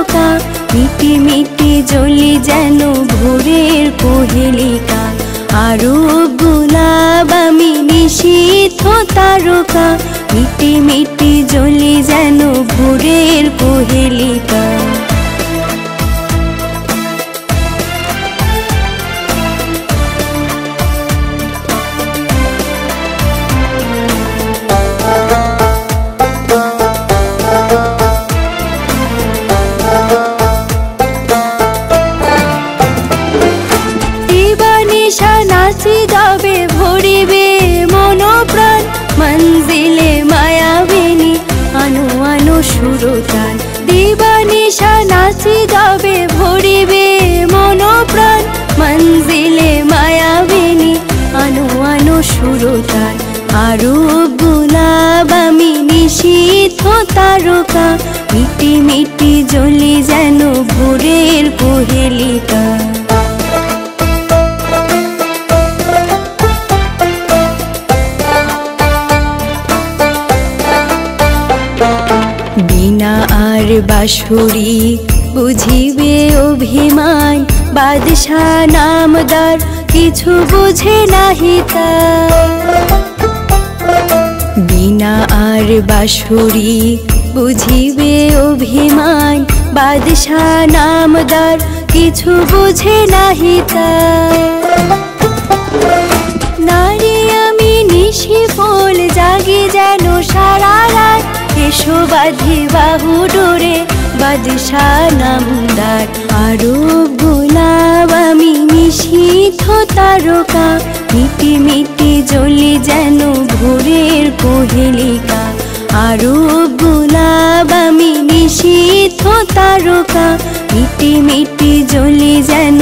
তারকা, মিটি মিটি জ্বলি যেন ভোরের কোহেলিকা। আরব গোলাপ আমি নিশীথ তারকা, মিটি মিটি জ্বলি যেন ভোরের কোহেলিকা। নাচি গাবে ভরিবে মন প্রাণ, মঞ্জিলে মায়াবিনী আনো আনো সুরতান। দিবানিশা নাচি গাবে ভরিবে মন প্রাণ, মঞ্জিলে মায়াবিনী আনো আনো সুরতান। আরব গোলাপ আমি নিশীথ তারকা, মিটি মিটি জ্বলি যেন ভোরের কোহেলিকা। বীণা আর বাঁশরি বুঝিবে অভিমান, বাদশা নামদার কিছু বুঝে নাহি তার। বীণা আর বাঁশরি বুঝিবে অভিমান, বাদশা নামদার কিছু বুঝে নাহি তার। নারী আমি নিশি ফুল জাগি যেন সারা রাত, এসো বাঁধি বাহু ডোরে বাদশা নামদার। আরব গোলাপ আমি নিশীথ তারকা, মিটি মিটি জ্বলি যেন ভোরের কোহেলিকা। আরব গোলাপ আমি নিশীথ তারকা, মিটি মিটি জ্বলি যেন